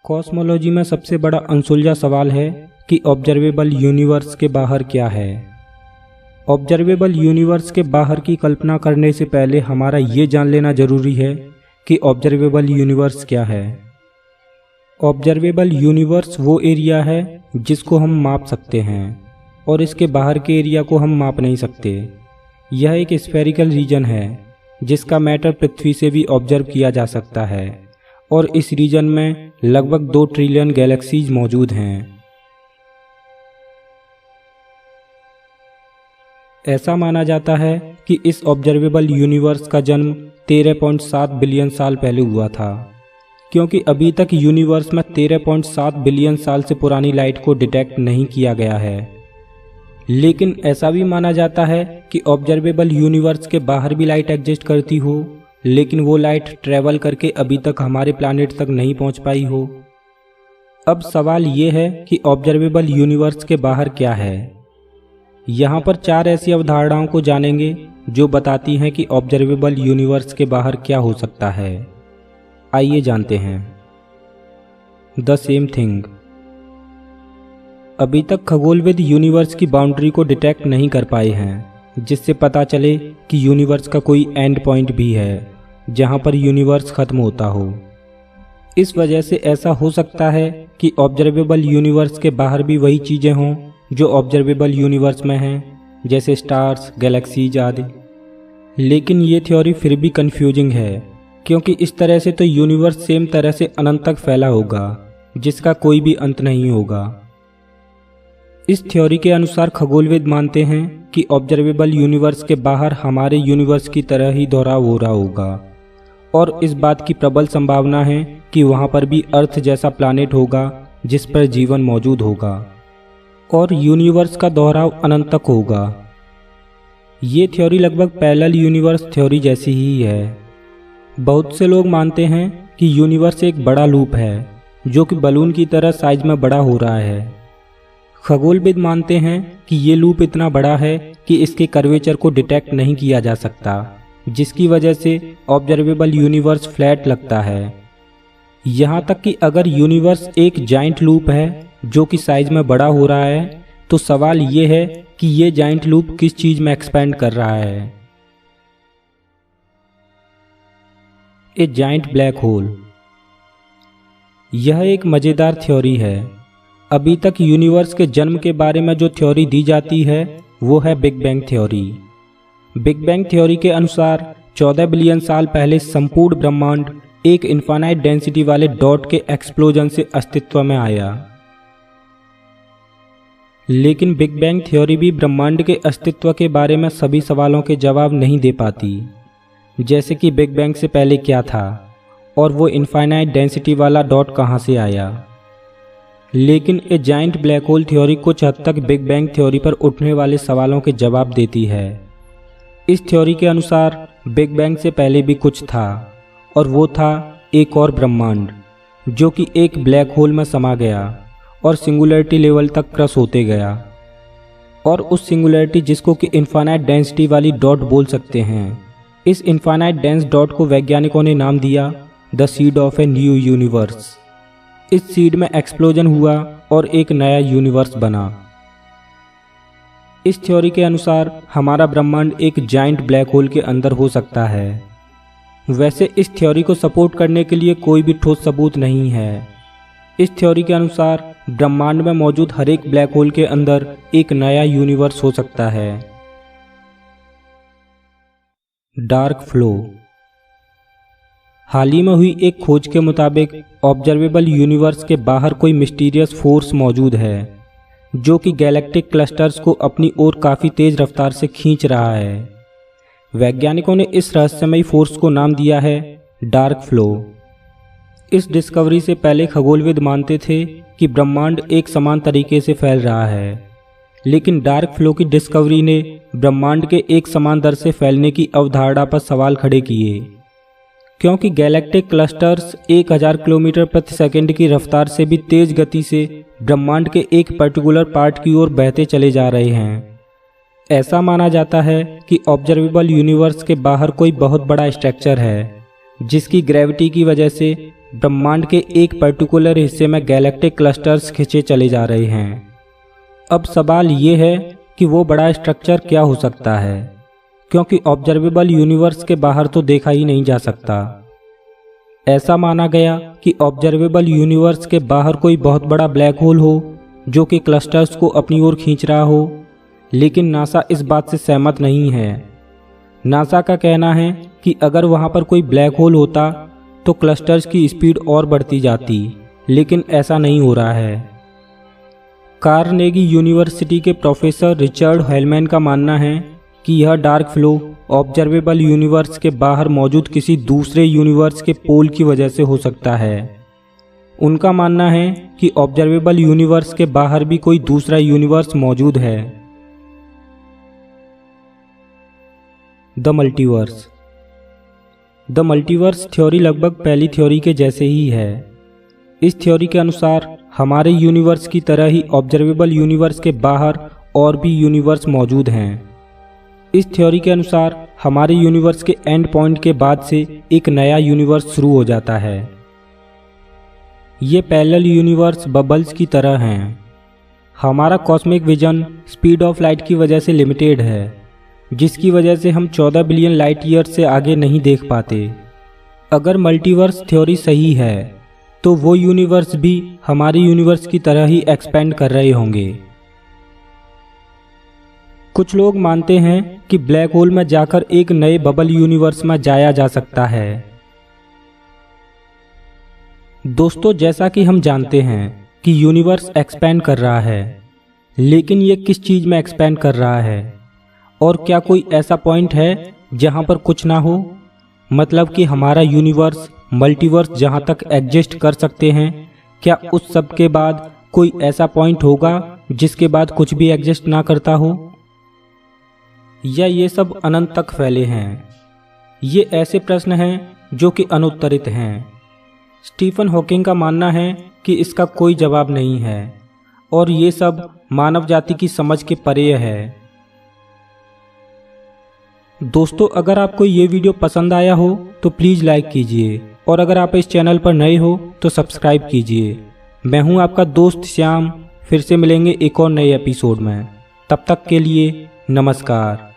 Cosmology में सबसे बड़ा अनसुलझा सवाल है कि ऑब्जर्वेबल यूनिवर्स के बाहर क्या है। ऑब्जर्वेबल यूनिवर्स के बाहर की कल्पना करने से पहले हमारा ये जान लेना जरूरी है कि ऑब्जर्वेबल यूनिवर्स क्या है। ऑब्जर्वेबल यूनिवर्स वो एरिया है जिसको हम माप सकते हैं और इसके बाहर के एरिया को हम माप नहीं सकते। यह एक स्फेरिकल रीजन है जिसका मैटर पृथ्वी से भी ऑब्जर्व किया जा सकता है और इस रीजन में लगभग 2 ट्रिलियन गैलेक्सीज मौजूद हैं। ऐसा माना जाता है कि इस ऑब्जर्वेबल यूनिवर्स का जन्म 13.7 बिलियन साल पहले हुआ था, क्योंकि अभी तक यूनिवर्स में 13.7 बिलियन साल से पुरानी लाइट को डिटेक्ट नहीं किया गया है। लेकिन ऐसा भी माना जाता है कि ऑब्जर्वेबल यूनिवर्स के बाहर भी लाइट एग्जिस्ट करती हो, लेकिन वो लाइट ट्रैवल करके अभी तक हमारे प्लैनेट तक नहीं पहुंच पाई हो। अब सवाल ये है कि ऑब्जर्वेबल यूनिवर्स के बाहर क्या है। यहाँ पर 4 ऐसी अवधारणाओं को जानेंगे जो बताती हैं कि ऑब्जर्वेबल यूनिवर्स के बाहर क्या हो सकता है। आइए जानते हैं। The same thing. अभी तक खगोलविद यूनिवर्स की बाउंड्री को डिटेक्ट नहीं कर पाए हैं, जिससे पता चले कि यूनिवर्स का कोई एंड पॉइंट भी है जहां पर यूनिवर्स खत्म होता हो। इस वजह से ऐसा हो सकता है कि ऑब्जर्वेबल यूनिवर्स के बाहर भी वही चीज़ें हों जो ऑब्जर्वेबल यूनिवर्स में हैं, जैसे स्टार्स, गैलेक्सीज आदि। लेकिन ये थ्योरी फिर भी कंफ्यूजिंग है, क्योंकि इस तरह से तो यूनिवर्स सेम तरह से अनंत तक फैला होगा जिसका कोई भी अंत नहीं होगा। इस थ्योरी के अनुसार खगोलविद मानते हैं कि ऑब्जर्वेबल यूनिवर्स के बाहर हमारे यूनिवर्स की तरह ही दोहराव हो रहा होगा और इस बात की प्रबल संभावना है कि वहाँ पर भी अर्थ जैसा प्लैनेट होगा जिस पर जीवन मौजूद होगा और यूनिवर्स का दोहराव अनंत तक होगा। ये थ्योरी लगभग पैरेलल यूनिवर्स थ्योरी जैसी ही है। बहुत से लोग मानते हैं कि यूनिवर्स एक बड़ा लूप है जो कि बलून की तरह साइज में बड़ा हो रहा है। खगोलविद मानते हैं कि ये लूप इतना बड़ा है कि इसके कर्वेचर को डिटेक्ट नहीं किया जा सकता, जिसकी वजह से ऑब्जर्वेबल यूनिवर्स फ्लैट लगता है। यहाँ तक कि अगर यूनिवर्स एक जाइंट लूप है जो कि साइज में बड़ा हो रहा है, तो सवाल ये है कि ये जाइंट लूप किस चीज में एक्सपेंड कर रहा है। ए जाइंट ब्लैक होल। यह एक मजेदार थ्योरी है। अभी तक यूनिवर्स के जन्म के बारे में जो थ्योरी दी जाती है वो है big bang theory. Big bang theory के अनुसार 14 बिलियन साल पहले संपूर्ण ब्रह्मांड एक इनफाइनाइट डेंसिटी वाले डॉट के एक्सप्लोजन से अस्तित्व में आया। लेकिन बिग बैंग थ्योरी भी ब्रह्मांड के अस्तित्व के बारे में सभी सवालों के जवाब नहीं दे पाती, जैसे कि बिग बैंग से पहले क्या था और वो इनफाइनाइट डेंसिटी वाला डॉट कहाँ से आया। लेकिन ए जाइंट ब्लैक होल थ्योरी कुछ हद तक बिग बैंग थ्योरी पर उठने वाले सवालों के जवाब देती है। इस थ्योरी के अनुसार बिग बैंग से पहले भी कुछ था और वो था एक और ब्रह्मांड जो कि एक ब्लैक होल में समा गया और सिंगुलरिटी लेवल तक क्रॉस होते गया। और उस सिंगुलरिटी जिसको कि इनफाइनाइट डेंसिटी वाली डॉट बोल सकते हैं, इस इनफाइनाइट डेंस डॉट को वैज्ञानिकों ने नाम दिया the seed of a new universe. इस सीड में एक्सप्लोजन हुआ और एक नया यूनिवर्स बना। इस थ्योरी के अनुसार हमारा ब्रह्मांड एक जाइंट ब्लैक होल के अंदर हो सकता है। वैसे इस थ्योरी को सपोर्ट करने के लिए कोई भी ठोस सबूत नहीं है। इस थ्योरी के अनुसार ब्रह्मांड में मौजूद हर एक ब्लैक होल के अंदर एक नया यूनिवर्स हो सकता है। Dark flow. हाल ही में हुई एक खोज के मुताबिक ऑब्जर्वेबल यूनिवर्स के बाहर कोई मिस्टीरियस फोर्स मौजूद है जो कि गैलेक्टिक क्लस्टर्स को अपनी ओर काफ़ी तेज रफ्तार से खींच रहा है। वैज्ञानिकों ने इस रहस्यमयी फोर्स को नाम दिया है डार्क फ्लो। इस डिस्कवरी से पहले खगोलविद मानते थे कि ब्रह्मांड एक समान तरीके से फैल रहा है, लेकिन डार्क फ्लो की डिस्कवरी ने ब्रह्मांड के एक समान दर से फैलने की अवधारणा पर सवाल खड़े किए, क्योंकि गैलेक्टिक क्लस्टर्स 1000 किलोमीटर प्रति सेकंड की रफ्तार से भी तेज गति से ब्रह्मांड के एक पर्टिकुलर पार्ट की ओर बहते चले जा रहे हैं। ऐसा माना जाता है कि ऑब्जर्वेबल यूनिवर्स के बाहर कोई बहुत बड़ा स्ट्रक्चर है जिसकी ग्रेविटी की वजह से ब्रह्मांड के एक पर्टिकुलर हिस्से में गैलेक्टिक क्लस्टर्स खिंचे चले जा रहे हैं। अब सवाल ये है कि वो बड़ा स्ट्रक्चर क्या हो सकता है, क्योंकि ऑब्जर्वेबल यूनिवर्स के बाहर तो देखा ही नहीं जा सकता। ऐसा माना गया कि ऑब्जर्वेबल यूनिवर्स के बाहर कोई बहुत बड़ा ब्लैक होल हो जो कि क्लस्टर्स को अपनी ओर खींच रहा हो, लेकिन नासा इस बात से सहमत नहीं है। नासा का कहना है कि अगर वहां पर कोई ब्लैक होल होता तो क्लस्टर्स की स्पीड और बढ़ती जाती, लेकिन ऐसा नहीं हो रहा है। कार्नेगी यूनिवर्सिटी के प्रोफेसर रिचर्ड हेलमैन का मानना है कि यह डार्क फ्लो ऑब्जर्वेबल यूनिवर्स के बाहर मौजूद किसी दूसरे यूनिवर्स के पोल की वजह से हो सकता है। उनका मानना है कि ऑब्जर्वेबल यूनिवर्स के बाहर भी कोई दूसरा यूनिवर्स मौजूद है। The multiverse. The multiverse theory लगभग पहली थ्योरी के जैसे ही है। इस थ्योरी के अनुसार हमारे यूनिवर्स की तरह ही ऑब्जर्वेबल यूनिवर्स के बाहर और भी यूनिवर्स मौजूद हैं। इस थ्योरी के अनुसार हमारे यूनिवर्स के एंड पॉइंट के बाद से एक नया यूनिवर्स शुरू हो जाता है। ये पैरेलल यूनिवर्स बबल्स की तरह हैं। हमारा cosmic vision speed of light की वजह से लिमिटेड है, जिसकी वजह से हम 14 बिलियन लाइट ईयर से आगे नहीं देख पाते। अगर मल्टीवर्स थ्योरी सही है तो वो यूनिवर्स भी हमारे यूनिवर्स की तरह ही एक्सपेंड कर रहे होंगे। कुछ लोग मानते हैं कि ब्लैक होल में जाकर एक नए बबल यूनिवर्स में जाया जा सकता है। दोस्तों, जैसा कि हम जानते हैं कि यूनिवर्स एक्सपेंड कर रहा है, लेकिन ये किस चीज में एक्सपेंड कर रहा है? और क्या कोई ऐसा पॉइंट है जहां पर कुछ ना हो? मतलब कि हमारा यूनिवर्स मल्टीवर्स जहां तक एग्जिस्ट कर सकते हैं, क्या उस सब के बाद कोई ऐसा पॉइंट होगा जिसके बाद कुछ भी एग्जिस्ट ना करता हो? या ये सब अनंत तक फैले हैं? ये ऐसे प्रश्न हैं जो कि अनुत्तरित हैं। स्टीफन हॉकिंग का मानना है कि इसका कोई जवाब नहीं है और ये सब मानव जाति की समझ के परे है। दोस्तों, अगर आपको ये वीडियो पसंद आया हो तो प्लीज़ लाइक कीजिए, और अगर आप इस चैनल पर नए हो तो सब्सक्राइब कीजिए। मैं हूं आपका दोस्त श्याम। फिर से मिलेंगे एक और नए एपिसोड में। तब तक के लिए नमस्कार।